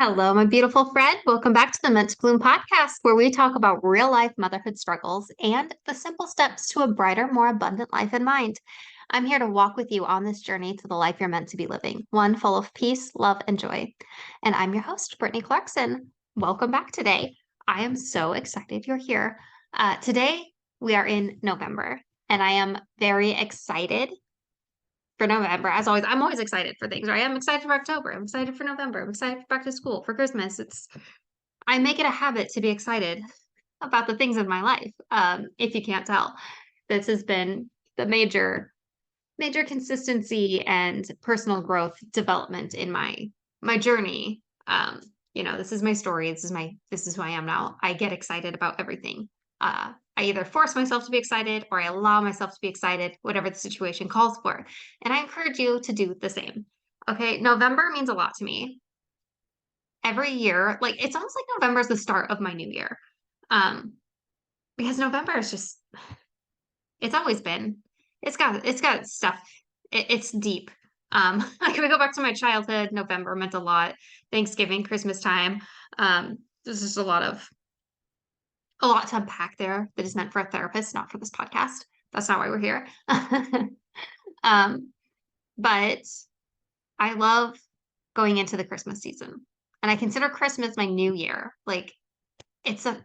Hello, my beautiful friend. Welcome back to the Meant to Bloom podcast, where we talk about real life motherhood struggles and the simple steps to a brighter, more abundant life in mind. I'm here to walk with you on this journey to the life you're meant to be living, one full of peace, love, and joy. And I'm your host, Brittany Clarkson. Welcome back today. I am so excited you're here. Today, we are in November, and I am very excited for November. As always, I'm always excited for things, right? I'm excited for October. I'm excited for November. I'm excited for back to school, for Christmas. I make it a habit to be excited about the things in my life. If you can't tell, this has been the major consistency and personal growth development in my journey. This is my story. This is who I am now. I get excited about everything. I either force myself to be excited or I allow myself to be excited, whatever the situation calls for. And I encourage you to do the same. Okay, November means a lot to me. Every year, like it's almost like November is the start of my new year. Um, because November is just it's always been. It's got stuff. It's deep. Like if we go back to my childhood, November meant a lot. Thanksgiving, Christmas time. There's just a lot to unpack there that is meant for a therapist, not for this podcast. That's not why we're here. Um, but I love going into the Christmas season. And I consider Christmas my new year. Like it's the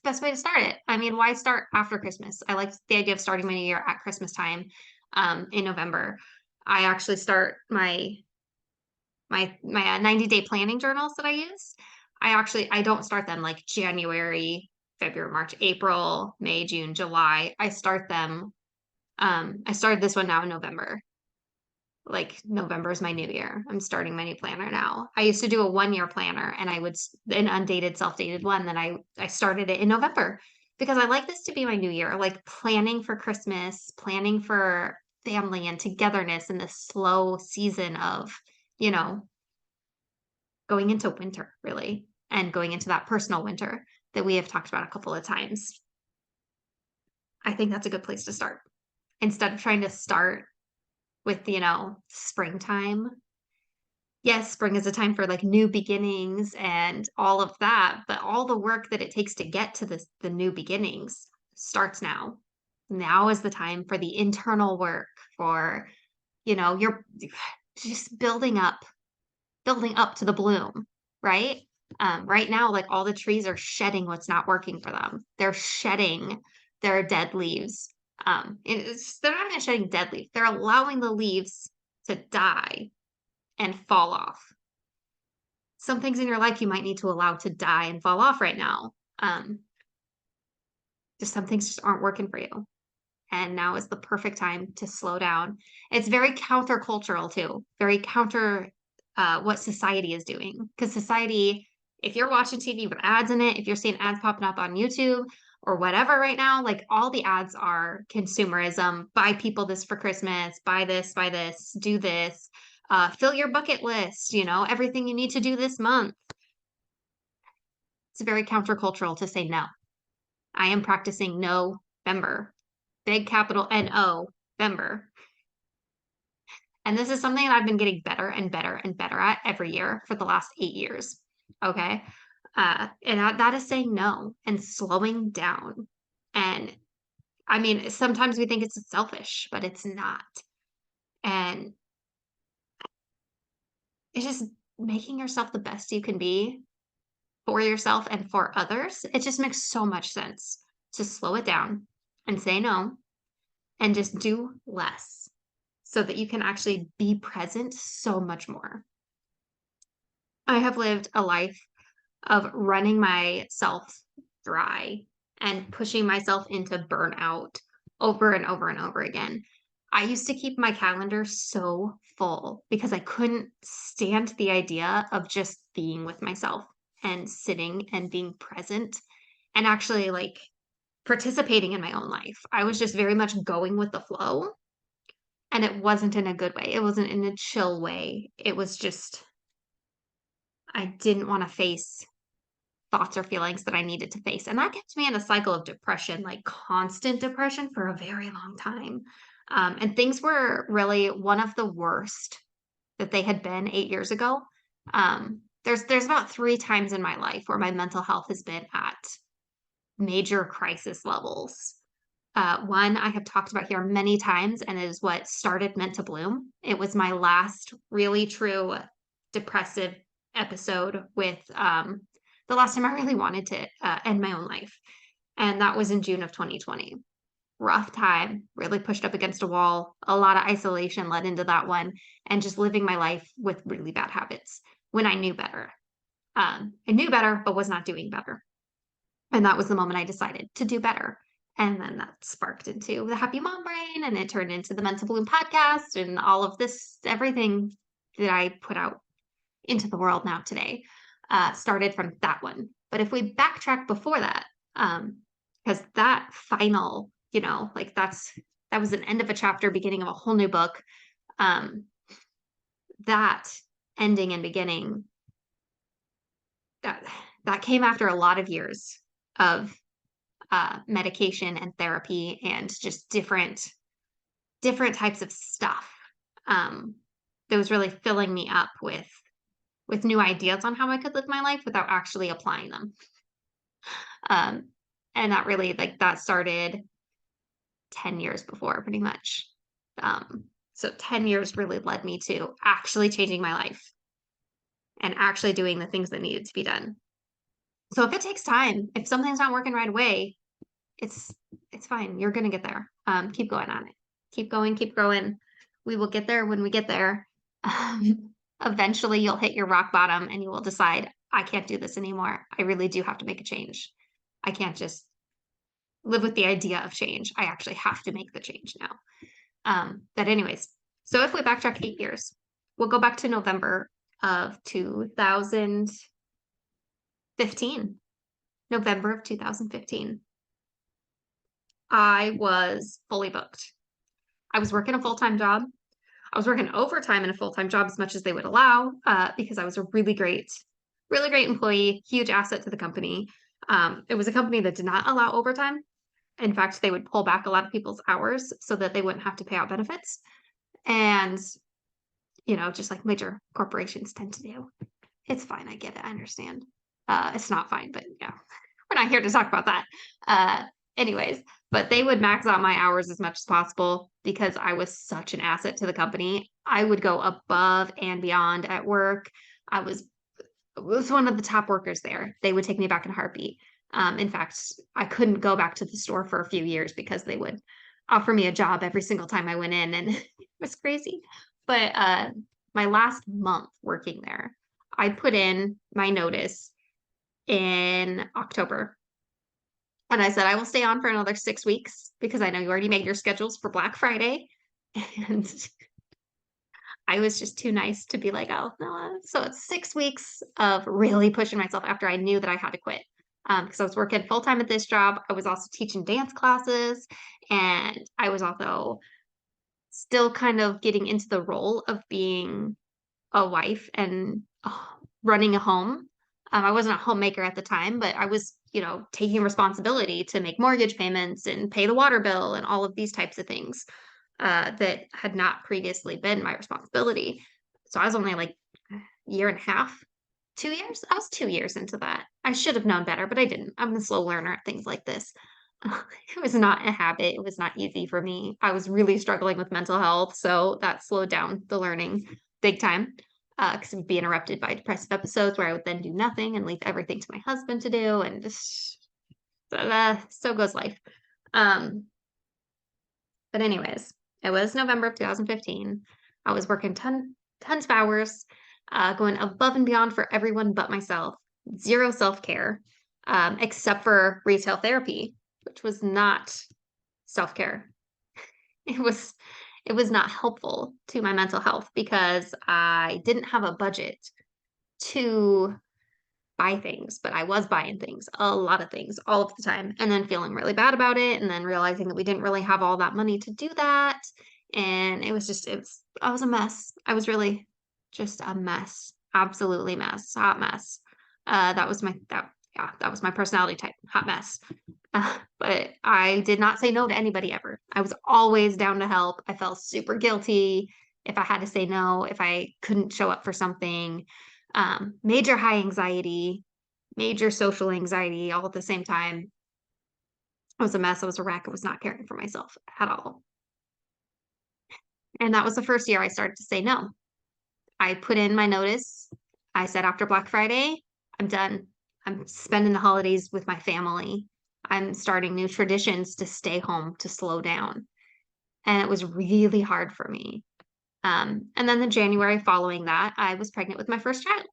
best way to start it. I mean, why start after Christmas? I like the idea of starting my new year at Christmas time, in November. I actually start my 90-day planning journals that I use. I don't start them like January, February, March, April, May, June, July. I start them. I started this one now in November. Like November is my new year. I'm starting my new planner now. I used to do a 1 year planner and an undated, self-dated one. Then I started it in November because I like this to be my new year, like planning for Christmas, planning for family and togetherness in this slow season of, you know, going into winter, really, and going into that personal winter that we have talked about a couple of times. I think that's a good place to start instead of trying to start with, springtime. Yes, spring is a time for like new beginnings and all of that, but all the work that it takes to get to the new beginnings starts now. Now is the time for the internal work, for, you're just building up to the bloom, right? Right now, like all the trees are shedding what's not working for them. They're shedding their dead leaves. They're not even shedding dead leaves. They're allowing the leaves to die and fall off. Some things in your life you might need to allow to die and fall off right now. Um, just some things just aren't working for you. And now is the perfect time to slow down. It's very countercultural too, very counter what society is doing. Because society, if you're watching TV with ads in it, if you're seeing ads popping up on YouTube or whatever right now, like all the ads are consumerism. Buy people this for Christmas, buy this, do this, fill your bucket list, everything you need to do this month. It's very countercultural to say no. I am practicing no-vember, big capital No-vember. And this is something that I've been getting better and better and better at every year for the last 8 years. Okay. And that is saying no and slowing down. And I mean, sometimes we think it's selfish, but it's not. And it's just making yourself the best you can be for yourself and for others. It just makes so much sense to slow it down and say no and just do less so that you can actually be present so much more. I have lived a life of running myself dry and pushing myself into burnout over and over and over again. I used to keep my calendar so full because I couldn't stand the idea of just being with myself and sitting and being present and actually like participating in my own life. I was just very much going with the flow, and it wasn't in a good way. It wasn't in a chill way. It was just, I didn't want to face thoughts or feelings that I needed to face. And that kept me in a cycle of depression, like constant depression for a very long time. And things were really one of the worst that they had been 8 years ago. there's about 3 times in my life where my mental health has been at major crisis levels. One I have talked about here many times, and it is what started Meant to Bloom. It was my last really true depressive episode with the last time I really wanted to end my own life. And that was in June of 2020. Rough time, really pushed up against a wall. A lot of isolation led into that one, and just living my life with really bad habits when I knew better. I knew better, but was not doing better. And that was the moment I decided to do better. And then that sparked into the Happy Mom Brain, and it turned into the Mental Bloom podcast and all of this, everything that I put out into the world now today started from that one. But if we backtrack before that, because that final, like that was an end of a chapter, beginning of a whole new book. That ending and beginning, that came after a lot of years of medication and therapy and just different types of stuff that was really filling me up with new ideas on how I could live my life without actually applying them. And that really, like, that started 10 years before, pretty much. So 10 years really led me to actually changing my life and actually doing the things that needed to be done. So if it takes time, if something's not working right away, it's fine. You're gonna get there. Keep going on it. Keep going, keep growing. We will get there when we get there. Eventually you'll hit your rock bottom and you will decide, I can't do this anymore. I really do have to make a change. I can't just live with the idea of change. I actually have to make the change now. But anyways, so if we backtrack 8 years, we'll go back to November of 2015. November of 2015. I was fully booked. I was working a full-time job. I was working overtime in a full-time job as much as they would allow because I was a really great employee, huge asset to the company. It was a company that did not allow overtime. In fact, they would pull back a lot of people's hours so that they wouldn't have to pay out benefits. And, just like major corporations tend to do. It's fine. I get it. I understand. It's not fine, but yeah, we're not here to talk about that. Anyways, but they would max out my hours as much as possible because I was such an asset to the company. I would go above and beyond at work. I was one of the top workers there. They would take me back in a heartbeat. In fact, I couldn't go back to the store for a few years because they would offer me a job every single time I went in, and it was crazy. But my last month working there, I put in my notice in October. And I said, I will stay on for another 6 weeks because I know you already made your schedules for Black Friday. And I was just too nice to be like, oh, no. So it's 6 weeks of really pushing myself after I knew that I had to quit. Because I was working full-time at this job. I was also teaching dance classes. And I was also still kind of getting into the role of being a wife and running a home. I wasn't a homemaker at the time, but I was, taking responsibility to make mortgage payments and pay the water bill and all of these types of things that had not previously been my responsibility. So I was only like a year and a half, 2 years. I was 2 years into that. I should have known better, but I didn't. I'm a slow learner at things like this. It was not a habit. It was not easy for me. I was really struggling with mental health, so that slowed down the learning big time. Because it would be interrupted by depressive episodes where I would then do nothing and leave everything to my husband to do, and just so goes life. But anyways, it was November of 2015. I was working tons of hours, going above and beyond for everyone but myself. Zero self-care, except for retail therapy, which was not self-care. It was not helpful to my mental health because I didn't have a budget to buy things, but I was buying things, a lot of things, all of the time, and then feeling really bad about it, and then realizing that we didn't really have all that money to do that. And I was a mess. I was really just a mess. Absolutely mess. Hot mess. That was my personality type, hot mess. But I did not say no to anybody ever. I was always down to help. I felt super guilty if I had to say no, if I couldn't show up for something. major high anxiety, major social anxiety all at the same time. I was a mess. I was a wreck. I was not caring for myself at all. And that was the first year I started to say no. I put in my notice. I said after Black Friday, I'm done. I'm spending the holidays with my family. I'm starting new traditions to stay home, to slow down. And it was really hard for me. And then the January following that, I was pregnant with my first child.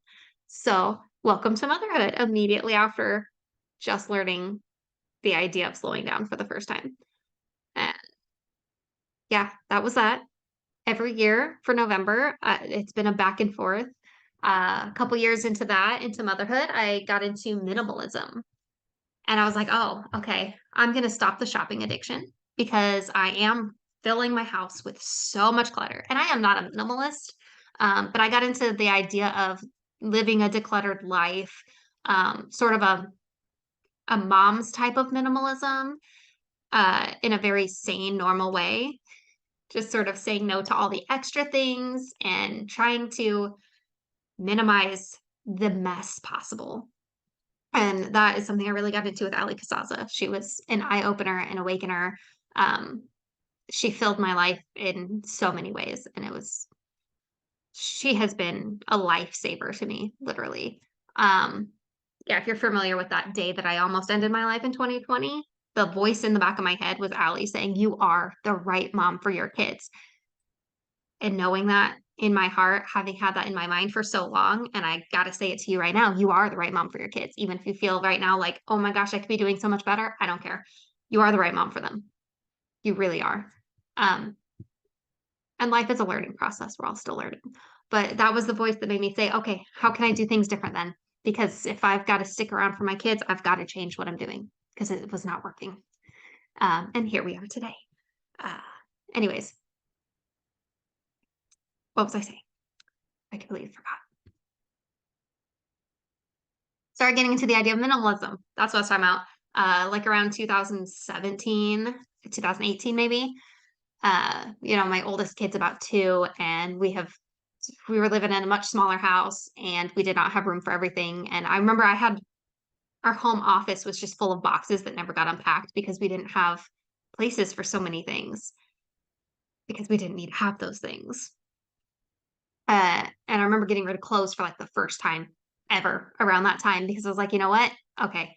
So, welcome to motherhood immediately after just learning the idea of slowing down for the first time. And yeah, that was that. Every year for November, it's been a back and forth. A couple years into that, into motherhood, I got into minimalism. And I was like, oh, okay, I'm going to stop the shopping addiction because I am filling my house with so much clutter. And I am not a minimalist, but I got into the idea of living a decluttered life, sort of a mom's type of minimalism, in a very sane, normal way. Just sort of saying no to all the extra things and trying to minimize the mess possible. And that is something I really got into with Ali Kasaza. She was an eye opener and awakener. Um, she filled my life in so many ways, and she has been a lifesaver to me, literally. Um, yeah, if you're familiar with that day that I almost ended my life in 2020, the voice in the back of my head was Ali saying, "You are the right mom for your kids." And knowing that in my heart, having had that in my mind for so long, and I got to say it to you right now, you are the right mom for your kids. Even if you feel right now like, oh my gosh, I could be doing so much better. I don't care. You are the right mom for them. You really are. Um, and life is a learning process. We're all still learning. But that was the voice that made me say, okay, how can I do things different then? Because if I've got to stick around for my kids, I've got to change what I'm doing because it was not working. And here we are today. Uh, anyways, what was I saying? I completely forgot. Started getting into the idea of minimalism. That's what I was talking about. Like around 2017, 2018, maybe. My oldest kid's about 2, and we were living in a much smaller house, and we did not have room for everything. And I remember our home office was just full of boxes that never got unpacked because we didn't have places for so many things because we didn't need to have those things. And I remember getting rid of clothes for like the first time ever around that time because I was like, you know what? Okay,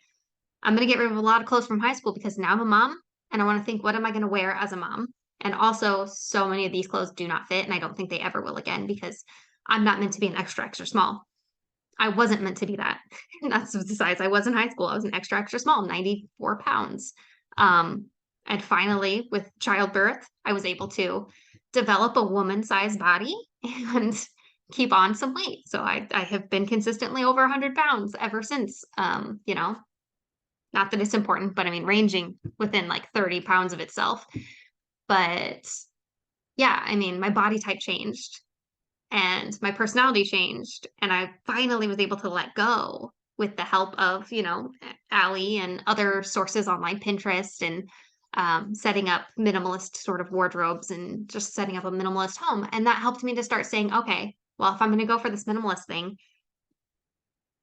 I'm going to get rid of a lot of clothes from high school because now I'm a mom and I want to think, what am I going to wear as a mom? And also, so many of these clothes do not fit, and I don't think they ever will again because I'm not meant to be an extra, extra small. I wasn't meant to be that. That's the size I was in high school. I was an extra, extra small, 94 pounds. Um, and finally, with childbirth, I was able to develop a woman-sized body and keep on some weight. So I have been consistently over 100 pounds ever since. Not that it's important, but I mean, ranging within like 30 pounds of itself. But yeah, I mean, my body type changed and my personality changed. And I finally was able to let go with the help of, Ali and other sources online, Pinterest, and setting up minimalist sort of wardrobes and just setting up a minimalist home. And that helped me to start saying, okay, well, if I'm going to go for this minimalist thing,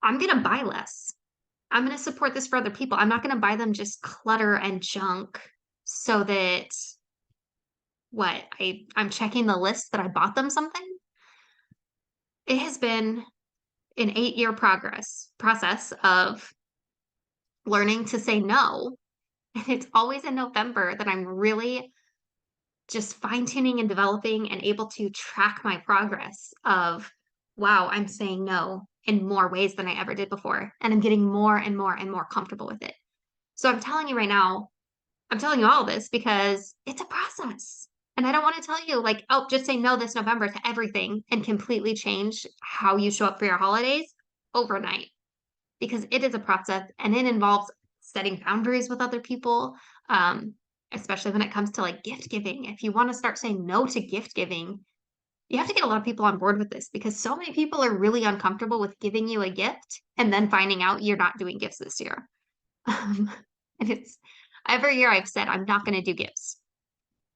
I'm going to buy less. I'm going to support this for other people. I'm not going to buy them just clutter and junk so that I'm checking the list that I bought them something. It has been an 8-year process of learning to say no. And it's always in November that I'm really just fine tuning and developing and able to track my progress of, wow, I'm saying no in more ways than I ever did before. And I'm getting more and more and more comfortable with it. So I'm telling you right now, I'm telling you all this because it's a process. And I don't want to tell you, like, oh, just say no this November to everything and completely change how you show up for your holidays overnight because it is a process and it involves setting boundaries with other people, um, especially when it comes to like gift giving. If you want to start saying no to gift giving, you have to get a lot of people on board with this because so many people are really uncomfortable with giving you a gift and then finding out you're not doing gifts this year. And it's every year I've said I'm not going to do gifts.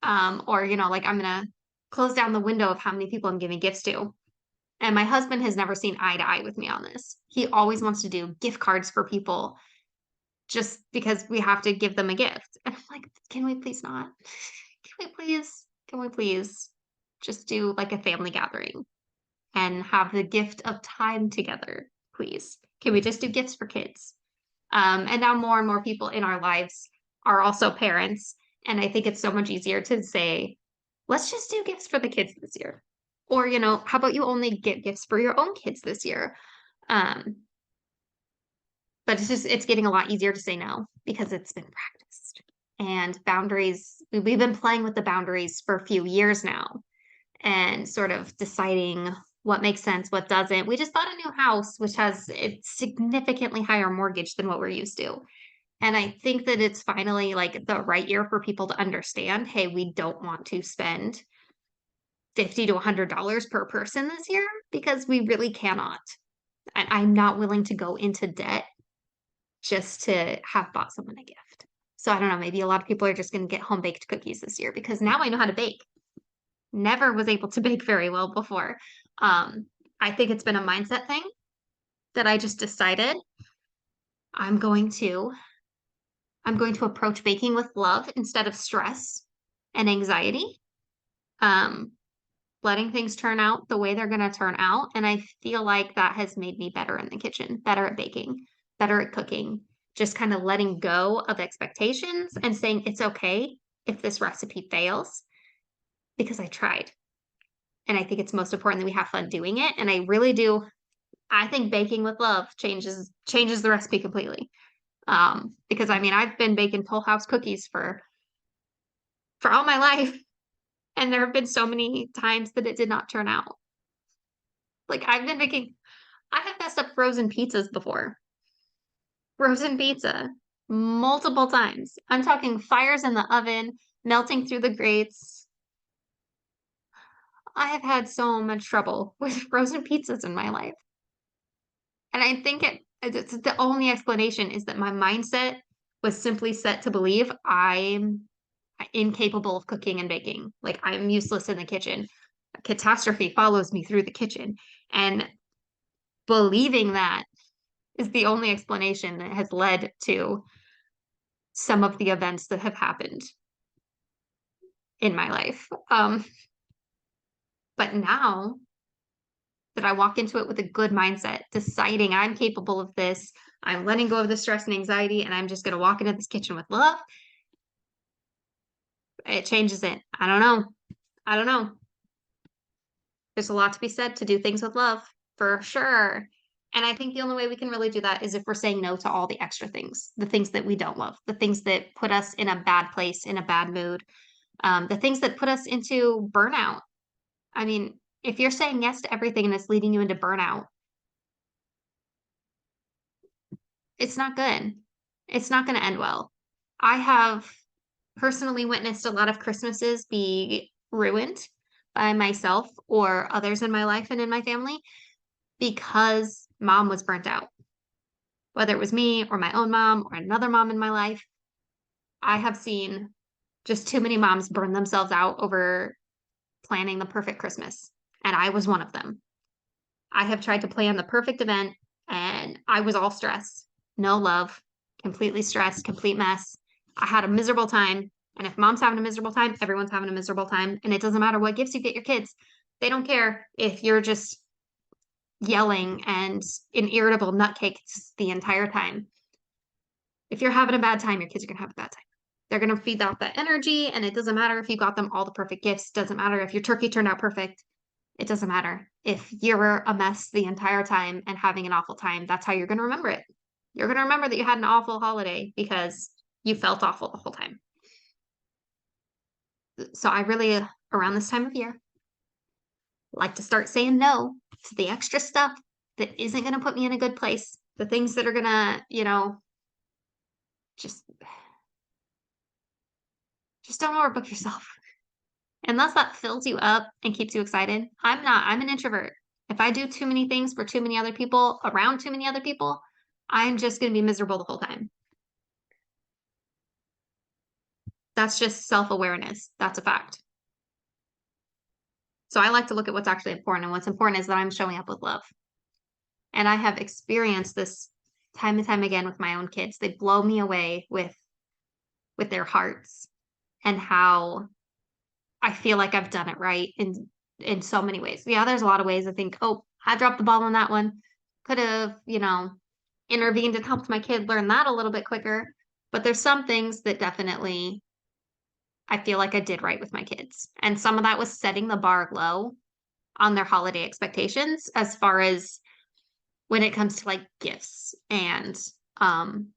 Or, like I'm going to close down the window of how many people I'm giving gifts to. And my husband has never seen eye to eye with me on this. He always wants to do gift cards for people just because we have to give them a gift. And I'm like, can we please not? Can we please just do like a family gathering and have the gift of time together, please? Can we just do gifts for kids? And now more and more people in our lives are also parents. And I think it's so much easier to say, let's just do gifts for the kids this year. Or, how about you only get gifts for your own kids this year? Um, but it's getting a lot easier to say no because it's been practiced. And boundaries, we've been playing with the boundaries for a few years now and sort of deciding what makes sense, what doesn't. We just bought a new house, which has a significantly higher mortgage than what we're used to. And I think that it's finally like the right year for people to understand, hey, we don't want to spend $50 to $100 per person this year because we really cannot. And I'm not willing to go into debt just to have bought someone a gift. So I don't know, maybe a lot of people are just going to get home baked cookies this year because now I know how to bake. Never was able to bake very well before. I think it's been a mindset thing that I just decided I'm going to I'm going to approach baking with love instead of stress and anxiety. Um, letting things turn out the way they're going to turn out. And I feel like that has made me better in the kitchen, better at baking, better at cooking, just kind of letting go of expectations and saying it's okay if this recipe fails because I tried. And I think it's most important that we have fun doing it. And I really do. I think baking with love changes the recipe completely. Because I mean, I've been baking Toll House cookies for all my life, and there have been so many times that it did not turn out. Like I have messed up frozen pizzas before. Frozen pizza, multiple times. I'm talking fires in the oven, melting through the grates. I have had so much trouble with frozen pizzas in my life. And I think it's the only explanation is that my mindset was simply set to believe I'm incapable of cooking and baking. Like I'm useless in the kitchen. Catastrophe follows me through the kitchen. And believing that is the only explanation that has led to some of the events that have happened in my life. But now that I walk into it with a good mindset, deciding I'm capable of this, I'm letting go of the stress and anxiety, and I'm just going to walk into this kitchen with love, it changes it. I don't know. I don't know. There's a lot to be said to do things with love, for sure. And I think the only way we can really do that is if we're saying no to all the extra things, the things that we don't love, the things that put us in a bad place, in a bad mood, the things that put us into burnout. I mean, if you're saying yes to everything and it's leading you into burnout, it's not good. It's not going to end well. I have personally witnessed a lot of Christmases be ruined by myself or others in my life and in my family because mom was burnt out. Whether it was me or my own mom or another mom in my life, I have seen just too many moms burn themselves out over planning the perfect Christmas. And I was one of them. I have tried to plan the perfect event and I was all stress, no love, completely stressed, complete mess. I had a miserable time. And if mom's having a miserable time, everyone's having a miserable time. And it doesn't matter what gifts you get your kids. They don't care if you're just yelling and an irritable nutcase the entire time. If you're having a bad time, your kids are going to have a bad time. They're going to feed off that energy. And it doesn't matter if you got them all the perfect gifts. Doesn't matter if your turkey turned out perfect. It doesn't matter. If you're a mess the entire time and having an awful time, that's how you're going to remember it. You're going to remember that you had an awful holiday because you felt awful the whole time. So I really, around this time of year, like to start saying no to the extra stuff that isn't going to put me in a good place. The things that are going to, just don't overbook yourself. Unless that fills you up and keeps you excited. I'm an introvert. If I do too many things for too many other people, around too many other people, I'm just going to be miserable the whole time. That's just self-awareness. That's a fact. So I like to look at what's actually important, and what's important is that I'm showing up with love. And I have experienced this time and time again with my own kids. They blow me away with their hearts and how I feel like I've done it right in so many ways. Yeah, there's a lot of ways I think, oh, I dropped the ball on that one. Could have, intervened and helped my kid learn that a little bit quicker. But there's some things that definitely I feel like I did right with my kids. And some of that was setting the bar low on their holiday expectations as far as when it comes to like gifts um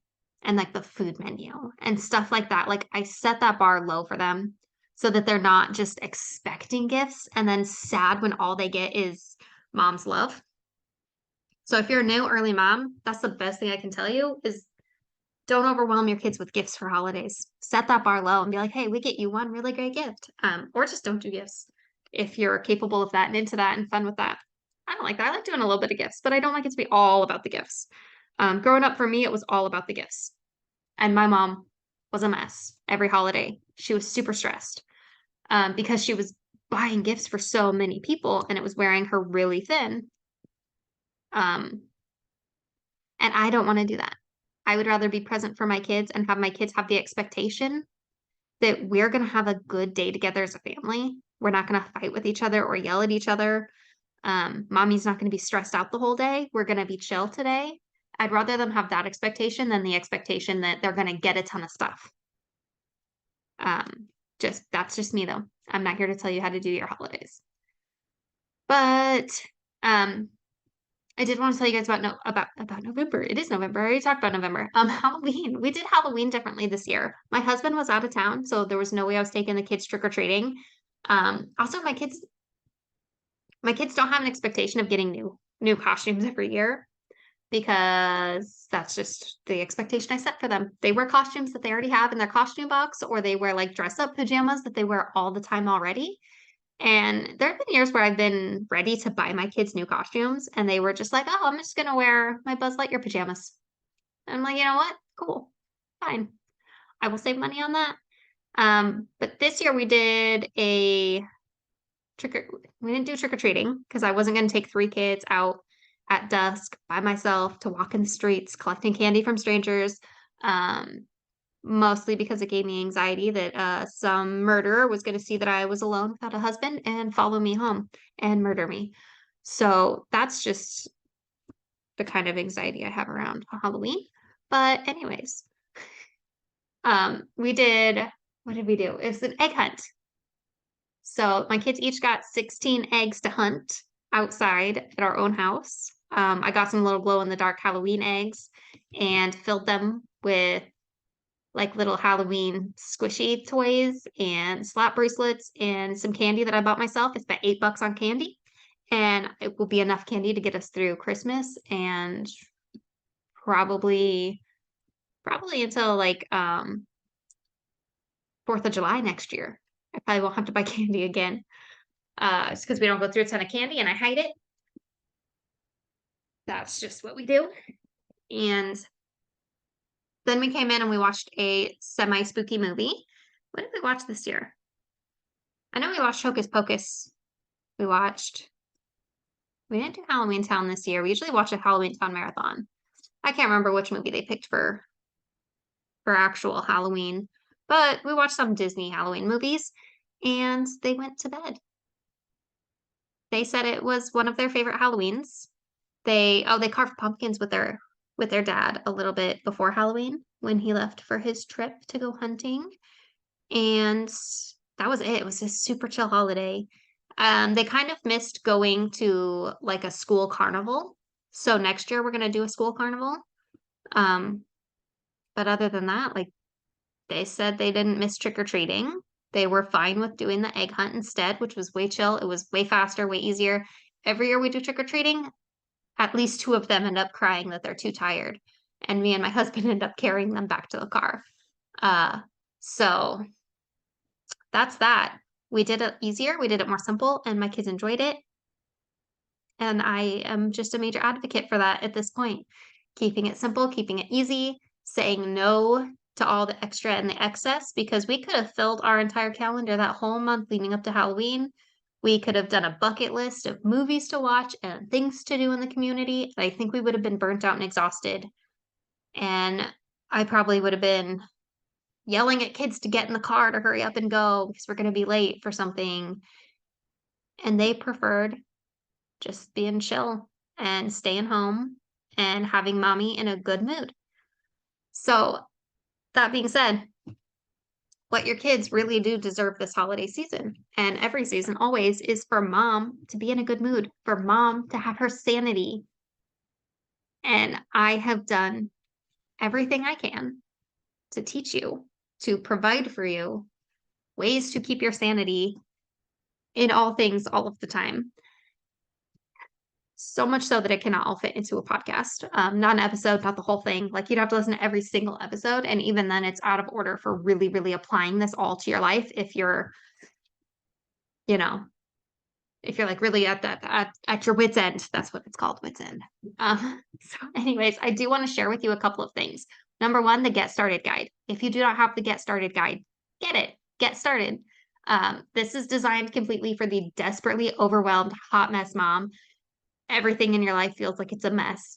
and like the food menu and stuff like that. Like I set that bar low for them so that they're not just expecting gifts and then sad when all they get is mom's love. So if you're a new early mom, that's the best thing I can tell you is don't overwhelm your kids with gifts for holidays. Set that bar low and be like, hey, we get you one really great gift. Or just don't do gifts if you're capable of that and into that and fun with that. I don't like that. I like doing a little bit of gifts, but I don't like it to be all about the gifts. Growing up for me, it was all about the gifts. And my mom was a mess every holiday. She was super stressed because she was buying gifts for so many people and it was wearing her really thin. Um, and I don't want to do that. I would rather be present for my kids and have my kids have the expectation that we're going to have a good day together as a family. We're not going to fight with each other or yell at each other. Mommy's not going to be stressed out the whole day. We're going to be chill today. I'd rather them have that expectation than the expectation that they're going to get a ton of stuff. That's just me though. I'm not here to tell you how to do your holidays. But I did want to tell you guys about November. It is November. I already talked about November. Halloween. We did Halloween differently this year. My husband was out of town, so there was no way I was taking the kids trick-or-treating. Also my kids don't have an expectation of getting new costumes every year because that's just the expectation I set for them. They wear costumes that they already have in their costume box, or they wear like dress up pajamas that they wear all the time already. And there have been years where I've been ready to buy my kids new costumes, and they were just like, "Oh, I'm just gonna wear my Buzz Lightyear pajamas." And I'm like, you know what? Cool, fine. I will save money on that. But this year we did a trick or we didn't do trick or treating because I wasn't gonna take three kids out at dusk by myself to walk in the streets collecting candy from strangers. Um, Mostly because it gave me anxiety that some murderer was going to see that I was alone without a husband and follow me home and murder me. So that's just the kind of anxiety I have around Halloween. But anyways, we did, what did we do? It's an egg hunt. So my kids each got 16 eggs to hunt outside at our own house. I got some little glow in the dark Halloween eggs and filled them with like little Halloween squishy toys and slap bracelets and some candy that I bought myself. It's about $8 on candy. And it will be enough candy to get us through Christmas and probably until like 4th of July next year. I probably won't have to buy candy again. It's because we don't go through a ton of candy and I hide it. That's just what we do. And then we came in and we watched a semi-spooky movie. What did we watch this year? I know we watched Hocus Pocus. We didn't do Halloween Town this year. We usually watch a Halloween Town marathon. I can't remember which movie they picked for actual Halloween, but we watched some Disney Halloween movies and they went to bed. They said it was one of their favorite Halloweens. They carved pumpkins with their dad a little bit before Halloween when he left for his trip to go hunting. And that was it. It was a super chill holiday. They kind of missed going to like a school carnival. So next year we're gonna do a school carnival. Um, but other than that, like they said they didn't miss trick-or-treating. They were fine with doing the egg hunt instead, which was way chill. It was way faster, way easier. Every year we do trick-or-treating, at least two of them end up crying that they're too tired. And me and my husband end up carrying them back to the car. So that's that. We did it easier, we did it more simple, and my kids enjoyed it. And I am just a major advocate for that at this point. Keeping it simple, keeping it easy, saying no to all the extra and the excess because we could have filled our entire calendar that whole month leading up to Halloween We could have done a bucket list of movies to watch and things to do in the community. I think we would have been burnt out and exhausted. And I probably would have been yelling at kids to get in the car to hurry up and go because we're going to be late for something. And they preferred just being chill and staying home and having mommy in a good mood. So, that being said, what your kids really do deserve this holiday season and every season always is for mom to be in a good mood, for mom to have her sanity. And I have done everything I can to teach you, to provide for you ways to keep your sanity in all things all of the time. So much so that it cannot all fit into a podcast. Not an episode, not the whole thing. Like you'd have to listen to every single episode. And even then it's out of order for really, really applying this all to your life. If you're, you know, if you're like really at your wit's end, that's what it's called, wit's end. So anyways, I do want to share with you a couple of things. Number one, the Get Started Guide. If you do not have the Get Started Guide, get it. Get started. This is designed completely for the desperately overwhelmed hot mess mom. Everything in your life feels like it's a mess.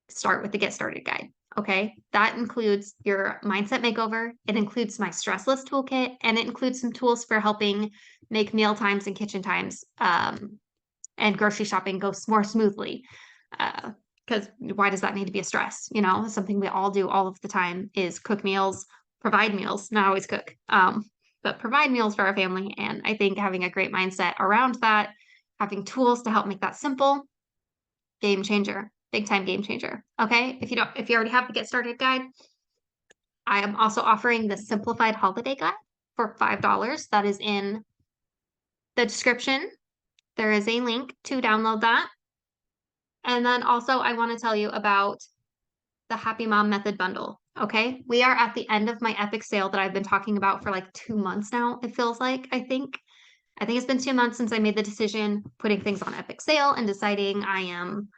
Start with the Get Started Guide. Okay. That includes your mindset makeover. It includes my stress list toolkit, and it includes some tools for helping make meal times and kitchen times and grocery shopping go more smoothly. Because why does that need to be a stress? You know, something we all do all of the time is cook meals, provide meals, not always cook, but provide meals for our family. And I think having a great mindset around that, having tools to help make that simple, game changer. Big time game changer. Okay. If you already have the Get Started Guide, I am also offering the Simplified Holiday Guide for $5. That is in the description. There is a link to download that. And then also I want to tell you about the Happy Mom Method Bundle. Okay. We are at the end of my epic sale that I've been talking about for like 2 months now. It feels like, I think it's been 2 months since I made the decision, putting things on epic sale and deciding I am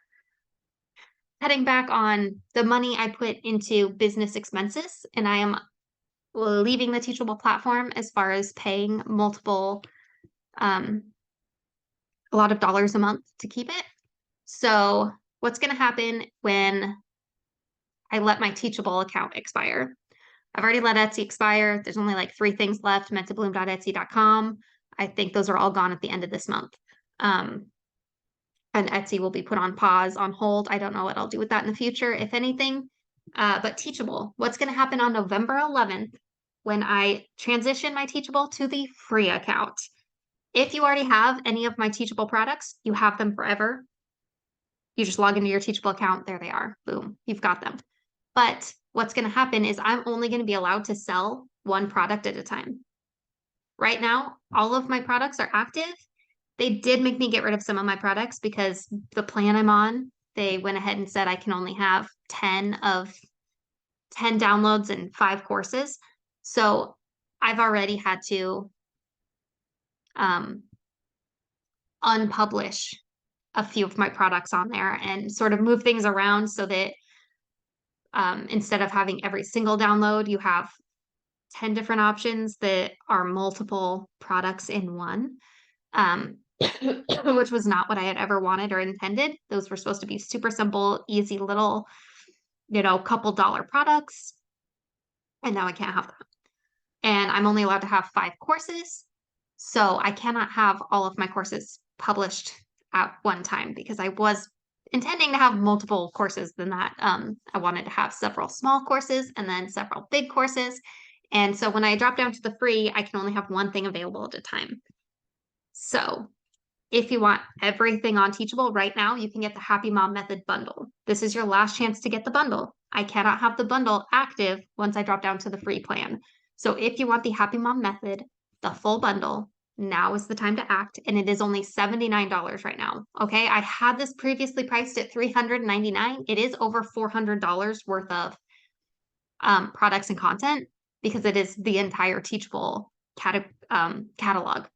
cutting back on the money I put into business expenses, and I am leaving the Teachable platform as far as paying multiple, a lot of dollars a month to keep it. So what's going to happen when I let my Teachable account expire? I've already let Etsy expire. There's only like 3 things left, menttobloom.etsy.com. I think those are all gone at the end of this month. And Etsy will be put on pause, on hold. I don't know what I'll do with that in the future, if anything. But Teachable, what's going to happen on November 11th when I transition my Teachable to the free account? If you already have any of my Teachable products, you have them forever. You just log into your Teachable account. There they are. Boom. You've got them. But what's going to happen is I'm only going to be allowed to sell one product at a time. Right now, all of my products are active. They did make me get rid of some of my products because the plan I'm on, they went ahead and said I can only have 10 downloads and 5 courses. So I've already had to unpublish a few of my products on there and sort of move things around so that instead of having every single download, you have 10 different options that are multiple products in one. Which was not what I had ever wanted or intended. Those were supposed to be super simple, easy little, couple dollar products. And now I can't have them. And I'm only allowed to have 5 courses. So I cannot have all of my courses published at one time because I was intending to have multiple courses than that. I wanted to have several small courses and then several big courses. And so when I drop down to the free, I can only have one thing available at a time. So if you want everything on Teachable right now, you can get the Happy Mom Method bundle. This is your last chance to get the bundle. I cannot have the bundle active once I drop down to the free plan. So if you want the Happy Mom Method, the full bundle, now is the time to act. And it is only $79 right now. Okay. I had this previously priced at $399. It is over $400 worth of products and content because it is the entire Teachable catalog.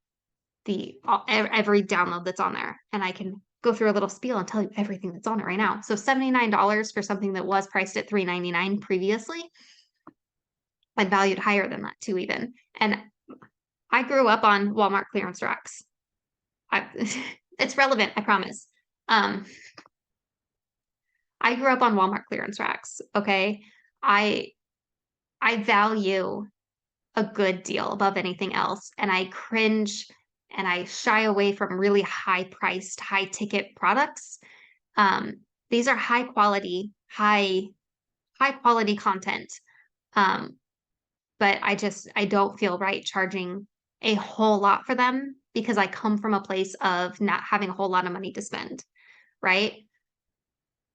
Every download that's on there, and I can go through a little spiel and tell you everything that's on it right now. So $79 for something that was priced at $399 previously, and valued higher than that too even. And I grew up on Walmart clearance racks. It's relevant, I promise. Um, I grew up on Walmart clearance racks, okay? I I value a good deal above anything else, and I cringe and I shy away from really high priced, high ticket products. Um, these are high quality content. Um, but I don't feel right charging a whole lot for them because I come from a place of not having a whole lot of money to spend, right?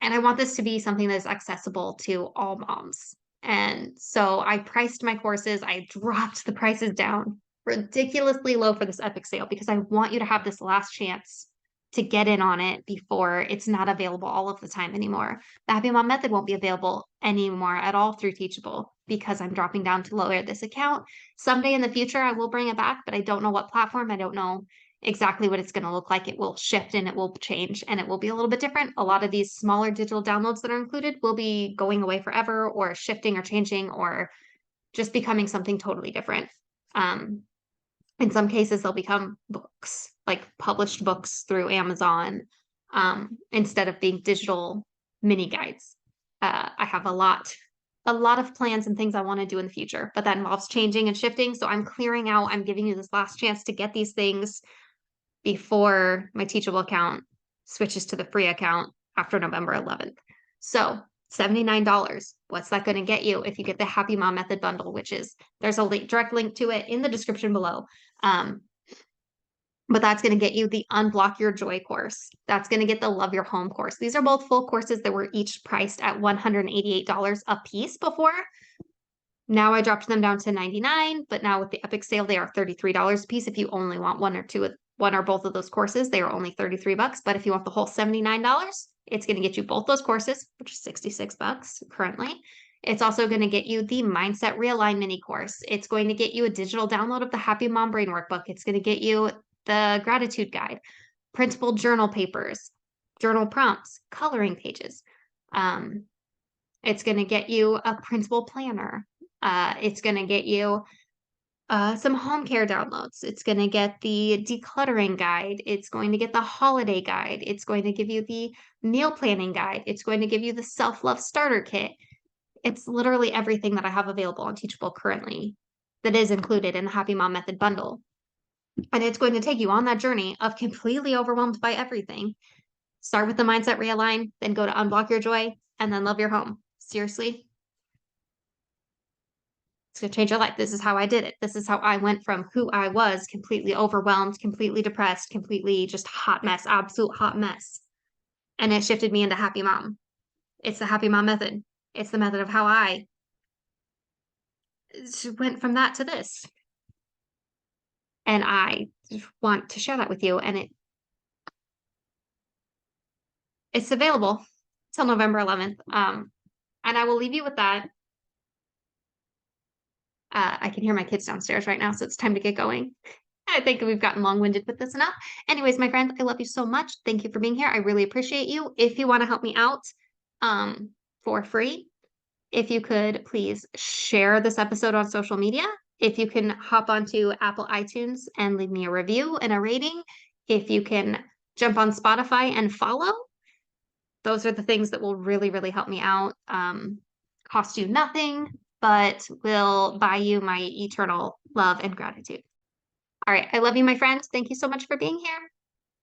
And I want this to be something that is accessible to all moms. And so I priced my courses, I dropped the prices down ridiculously low for this epic sale because I want you to have this last chance to get in on it before it's not available all of the time anymore. The Happy Mom Method won't be available anymore at all through Teachable because I'm dropping down to lower this account. Someday in the future, I will bring it back, but I don't know what platform. I don't know exactly what it's going to look like. It will shift and it will change and it will be a little bit different. A lot of these smaller digital downloads that are included will be going away forever or shifting or changing or just becoming something totally different. Um, in some cases, they'll become books, like published books through Amazon, instead of being digital mini guides. I have a lot of plans and things I want to do in the future, but that involves changing and shifting. So I'm clearing out, I'm giving you this last chance to get these things before my Teachable account switches to the free account after November 11th. So $79. What's that going to get you if you get the Happy Mom Method bundle, which is there's a direct link to it in the description below. But that's going to get you the Unblock Your Joy course. That's going to get the Love Your Home course. These are both full courses that were each priced at $188 a piece before. Now I dropped them down to 99, but now with the epic sale, they are $33 a piece. If you only want one or both of those courses, they are only 33 bucks. But if you want the whole $79, it's going to get you both those courses, which is 66 bucks currently. It's also going to get you the Mindset Realign mini course. It's going to get you a digital download of the Happy Mom Brain Workbook. It's going to get you the gratitude guide, printable journal papers, journal prompts, coloring pages. It's going to get you a printable planner. It's going to get you some home care downloads. It's going to get the decluttering guide. It's going to get the holiday guide. It's going to give you the meal planning guide. It's going to give you the self-love starter kit. It's literally everything that I have available on Teachable currently that is included in the Happy Mom Method bundle. And it's going to take you on that journey of completely overwhelmed by everything. Start with the Mindset Realign, then go to Unblock Your Joy, and then Love Your Home. Seriously, it's going to change your life. This is how I did it. This is how I went from who I was, completely overwhelmed, completely depressed, completely just hot mess, absolute hot mess. And it shifted me into Happy Mom. It's the Happy Mom method. It's the method of how I went from that to this. And I want to share that with you. And it's available till November 11th. And I will leave you with that. I can hear my kids downstairs right now, so it's time to get going. I think we've gotten long-winded with this enough. Anyways, my friends, I love you so much. Thank you for being here. I really appreciate you. If you want to help me out for free, if you could please share this episode on social media. If you can hop onto Apple iTunes and leave me a review and a rating. If you can jump on Spotify and follow. Those are the things that will really, really help me out. Cost you nothing, but will buy you my eternal love and gratitude. All right. I love you, my friends. Thank you so much for being here.